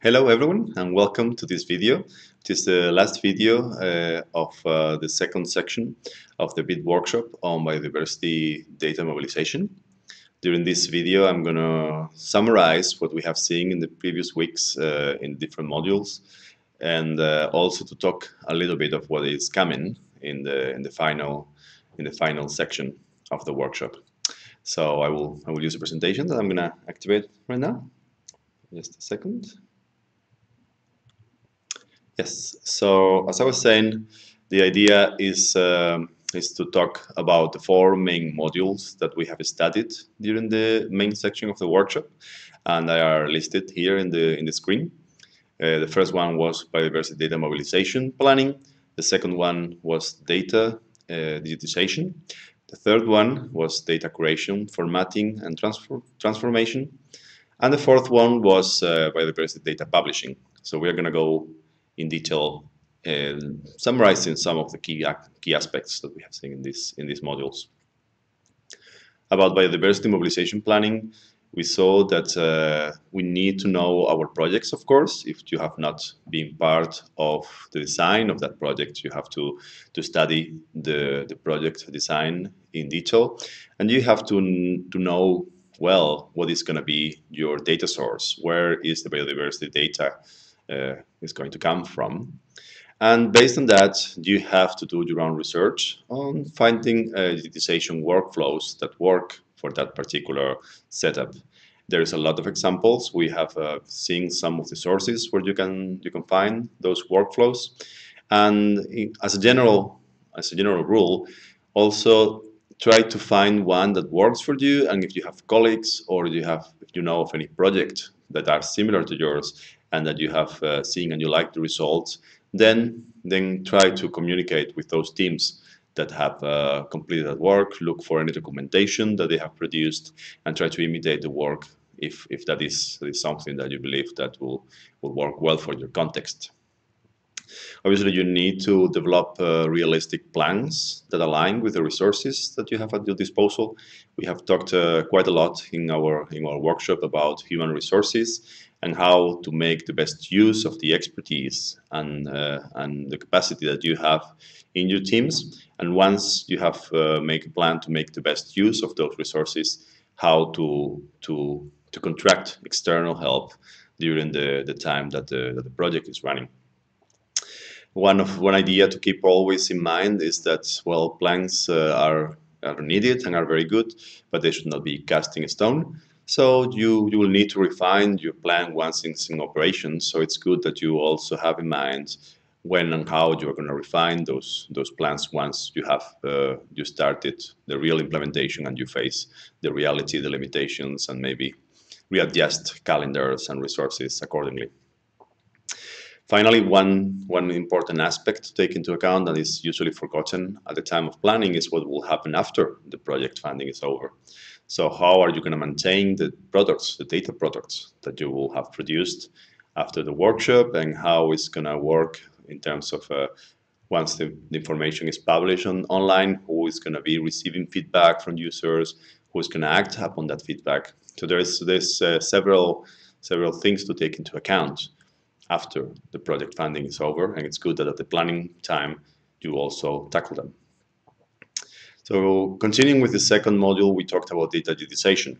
Hello everyone and welcome to this video. It is the last video of the second section of the BIT workshop on biodiversity data mobilization. During this video I'm going to summarize what we have seen in the previous weeks in different modules and also to talk a little bit of what is coming in the final section of the workshop. So I will use a presentation that I'm going to activate right now. Just a second. Yes, so as I was saying, the idea is to talk about the four main modules that we have studied during the main section of the workshop, and they are listed here in the screen. The first one was biodiversity data mobilization planning. The second one was data digitization. The third one was data curation, formatting, and transformation. And the fourth one was biodiversity data publishing. So we are going to go in detail, summarizing some of the key aspects that we have seen in these modules. About biodiversity mobilization planning, we saw that we need to know our projects, of course. If you have not been part of the design of that project, you have to study the project design in detail, and you have to know well what is going to be your data source, where is the biodiversity data is going to come from. And based on that, you have to do your own research on finding digitization workflows that work for that particular setup. There is a lot of examples. We have seen some of the sources where you can find those workflows. And as a general rule, also try to find one that works for you. And if you have colleagues or if you know of any project that are similar to yours and that you have seen and you like the results, then try to communicate with those teams that have completed that work, look for any documentation that they have produced, and try to imitate the work if that is something that you believe that will work well for your context. Obviously, you need to develop realistic plans that align with the resources that you have at your disposal. We have talked quite a lot in our workshop about human resources and how to make the best use of the expertise and the capacity that you have in your teams. And once you have made a plan to make the best use of those resources, how to contract external help during the time that the project is running. One idea to keep always in mind is that, well, plans are needed and are very good, but they should not be cast in stone. So you will need to refine your plan once it's in operation. So it's good that you also have in mind when and how you are going to refine those plans once you have you started the real implementation and you face the reality, the limitations, and maybe readjust calendars and resources accordingly. Finally, one important aspect to take into account that is usually forgotten at the time of planning is what will happen after the project funding is over. So how are you going to maintain the products, the data products that you will have produced after the workshop, and how it's going to work in terms of once the information is published online, who is going to be receiving feedback from users, who is going to act upon that feedback. So there's several things to take into account after the project funding is over, and it's good that at the planning time you also tackle them. So continuing with the second module, we talked about data digitization.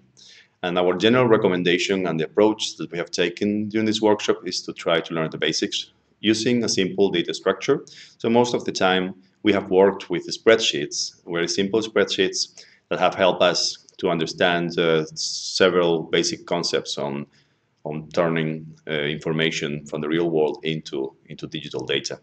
And our general recommendation and the approach that we have taken during this workshop is to try to learn the basics using a simple data structure. So most of the time we have worked with spreadsheets, very simple spreadsheets that have helped us to understand several basic concepts on turning information from the real world into digital data.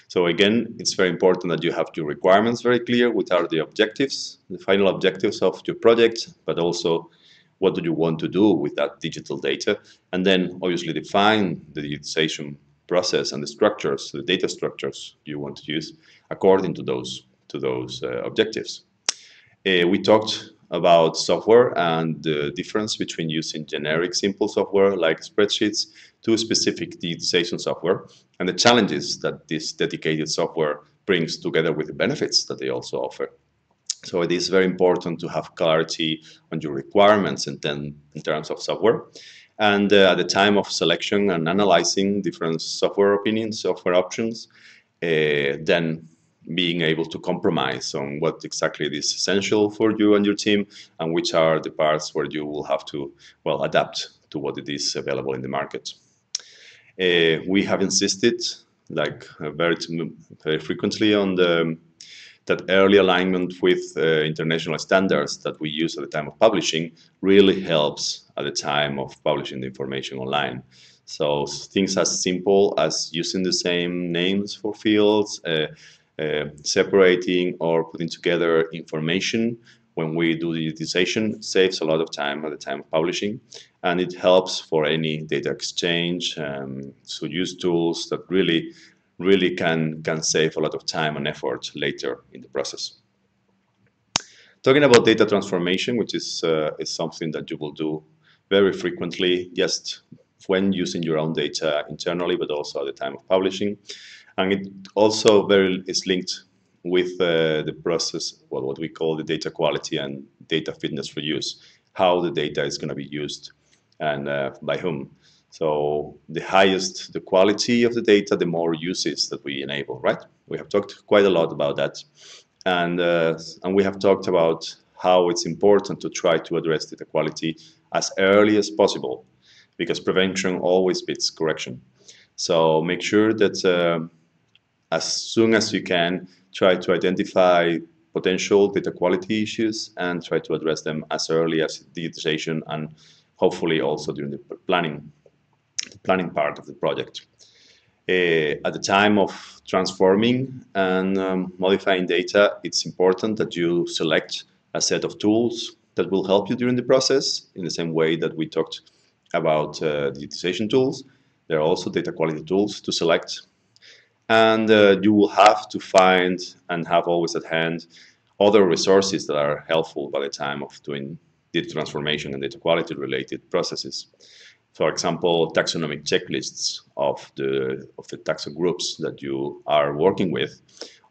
So again, it's very important that you have your requirements very clear. What are the objectives, the final objectives of your project, but also what do you want to do with that digital data, and then obviously define the digitization process and the structures, the data structures you want to use according to those objectives. We talked about software and the difference between using generic simple software like spreadsheets to specific digitization software and the challenges that this dedicated software brings together with the benefits that they also offer. So it is very important to have clarity on your requirements and then in terms of software. And at the time of selection and analyzing different software opinions, software options, then being able to compromise on what exactly is essential for you and your team, and which are the parts where you will have to, well, adapt to what it is available in the market. We have insisted, like very frequently, on that early alignment with international standards that we use at the time of publishing really helps at the time of publishing the information online. So things as simple as using the same names for fields, separating or putting together information when we do the digitization saves a lot of time at the time of publishing, and it helps for any data exchange. So use tools that really can save a lot of time and effort later in the process. Talking about data transformation, which is something that you will do very frequently, just when using your own data internally, but also at the time of publishing. And it also is linked with the process, well, what we call the data quality and data fitness for use, how the data is going to be used and by whom. So the highest the quality of the data, the more uses that we enable, right? We have talked quite a lot about that. And we have talked about how it's important to try to address data quality as early as possible, because prevention always beats correction. So make sure that as soon as you can, try to identify potential data quality issues and try to address them as early as digitization, and hopefully also during the planning part of the project. At the time of transforming and modifying data, it's important that you select a set of tools that will help you during the process, in the same way that we talked about digitization tools. There are also data quality tools to select. And you will have to find and have always at hand other resources that are helpful by the time of doing data transformation and data quality related processes. For example, taxonomic checklists of the taxon groups that you are working with,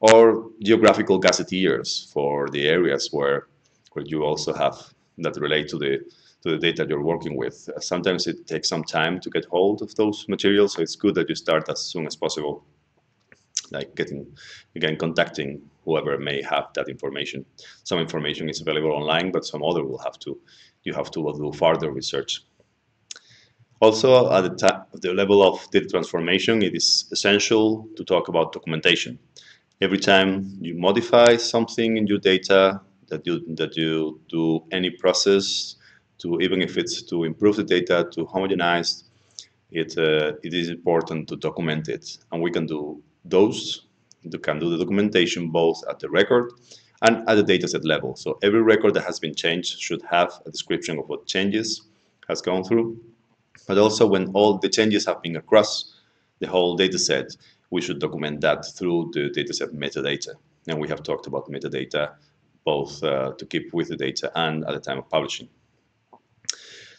or geographical gazetteers for the areas where you also have that relate to the data you're working with. Sometimes it takes some time to get hold of those materials, so it's good that you start as soon as possible, like contacting whoever may have that information. Some information is available online, but some other you have to do further research. Also, at the level of data transformation, it is essential to talk about documentation. Every time you modify something in your data, that you do any process, even if it's to improve the data, to homogenize, it is important to document it. And we can do the documentation both at the record and at the dataset level. So every record that has been changed should have a description of what changes has gone through. But also when all the changes have been across the whole dataset, we should document that through the dataset metadata. And we have talked about metadata both to keep with the data and at the time of publishing.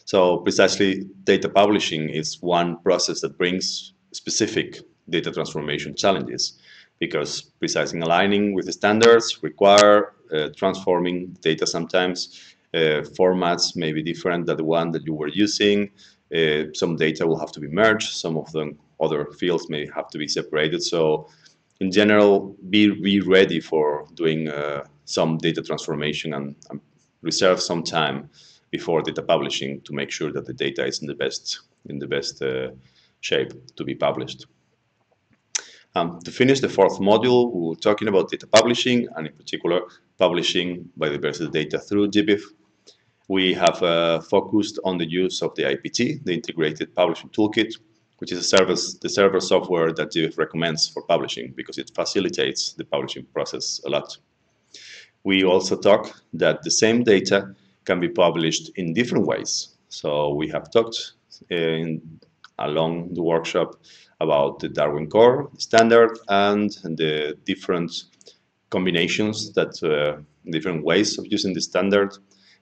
So precisely, data publishing is one process that brings specific data transformation challenges, because precisely aligning with the standards require transforming data sometimes. Formats may be different than the one that you were using. Some data will have to be merged. Some of the other fields may have to be separated. So in general, be ready for doing some data transformation and reserve some time before data publishing to make sure that the data is in the best shape to be published. To finish the fourth module, we were talking about data publishing, and in particular, publishing biodiversity data through GBIF. We have focused on the use of the IPT, the Integrated Publishing Toolkit, which is the server software that GBIF recommends for publishing because it facilitates the publishing process a lot. We also talk that the same data can be published in different ways. So we have talked along the workshop about the Darwin Core standard and the different combinations, different ways of using the standard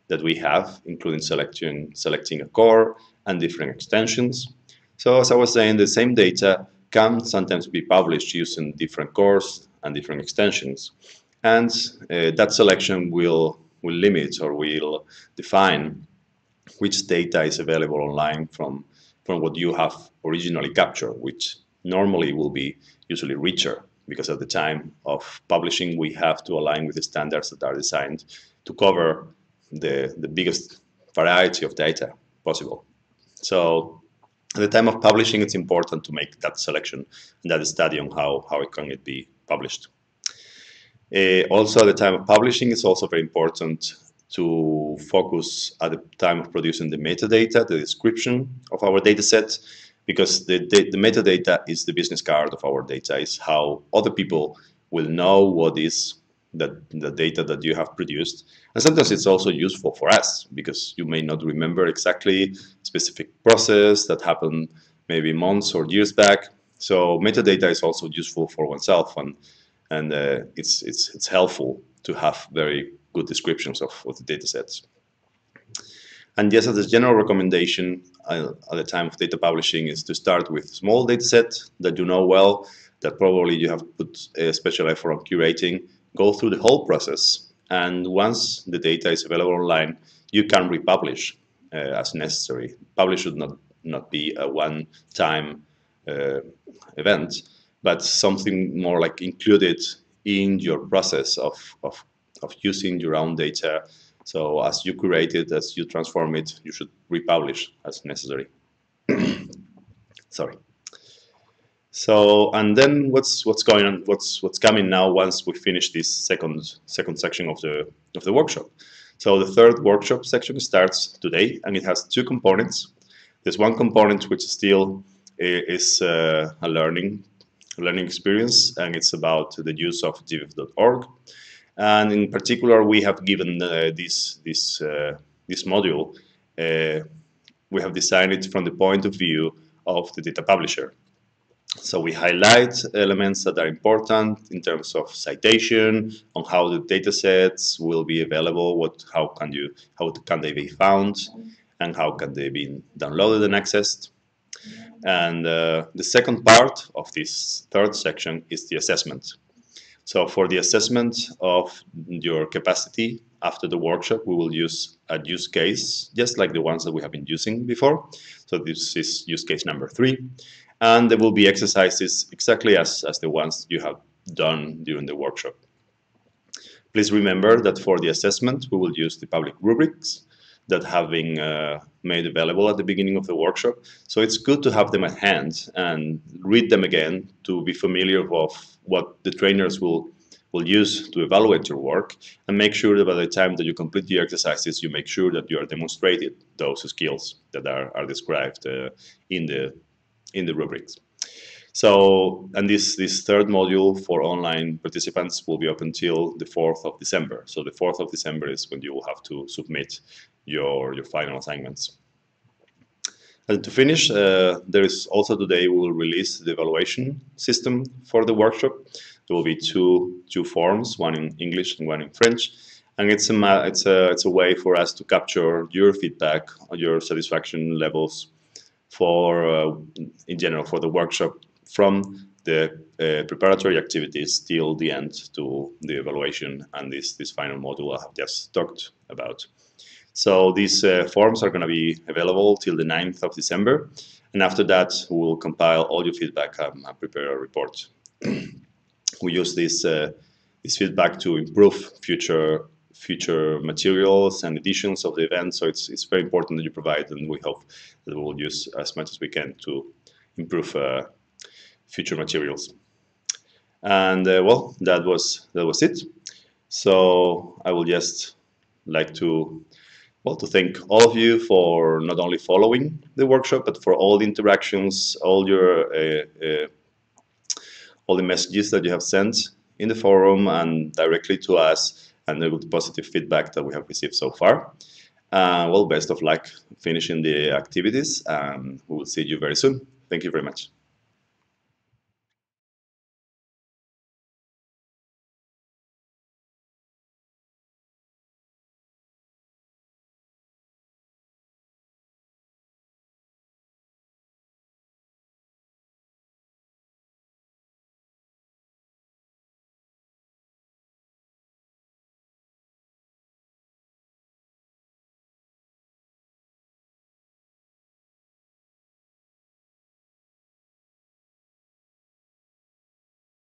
that we have, including selecting a core and different extensions. So as I was saying, the same data can sometimes be published using different cores and different extensions. And that selection will limit or will define which data is available online from what you have originally captured, which normally will be usually richer, because at the time of publishing we have to align with the standards that are designed to cover the biggest variety of data possible. So at the time of publishing, it's important to make that selection and that study on how it can be published. Also, at the time of publishing, it's also very important to focus at the time of producing the metadata, the description of our data set, because the metadata is the business card of our data, is how other people will know what is the data that you have produced. And sometimes it's also useful for us, because you may not remember exactly specific process that happened maybe months or years back. So metadata is also useful for oneself, and it's helpful to have very good descriptions of the data sets. And yes, as a general recommendation at the time of data publishing is to start with small data set that you know well, that probably you have put a special effort on curating. Go through the whole process, and once the data is available online, you can republish as necessary. Publish should not be a one-time event, but something more like included in your process of using your own data. So as you curate it, as you transform it, you should republish as necessary. Sorry. So, and then what's going on? What's coming now once we finish this second section of the workshop? So the third workshop section starts today, and it has two components. There's one component which still is a learning experience, and it's about the use of gbif.org. And in particular, we have given this module. We have designed it from the point of view of the data publisher. So we highlight elements that are important in terms of citation, on how the data sets will be available, how can they be found, and how can they be downloaded and accessed. And the second part of this third section is the assessment. So for the assessment of your capacity after the workshop, we will use a use case, just like the ones that we have been using before. So this is use case number 3. And there will be exercises exactly as the ones you have done during the workshop. Please remember that for the assessment, we will use the public rubrics that have been made available at the beginning of the workshop. So it's good to have them at hand and read them again to be familiar of what the trainers will use to evaluate your work, and make sure that by the time that you complete the exercises, you make sure that you are demonstrating those skills that are described in the rubrics. So, and this third module for online participants will be up until the 4th of December. So the 4th of December is when you will have to submit your final assignments. And to finish, there is also today we will release the evaluation system for the workshop. There will be two forms, one in English and one in French. And it's a way for us to capture your feedback, your satisfaction levels for, in general, for the workshop, from the preparatory activities till the end to the evaluation and this final module I have just talked about. So these forms are going to be available till the 9th of December, and after that we will compile all your feedback and prepare a report. We use this feedback to improve future materials and editions of the event, so it's very important that you provide, and we hope that we will use as much as we can to improve future materials. And well, that was it. So I will just like to thank all of you for not only following the workshop, but for all the interactions, all the messages that you have sent in the forum and directly to us, and the positive feedback that we have received so far. Well, best of luck finishing the activities, and we will see you very soon. Thank you very much.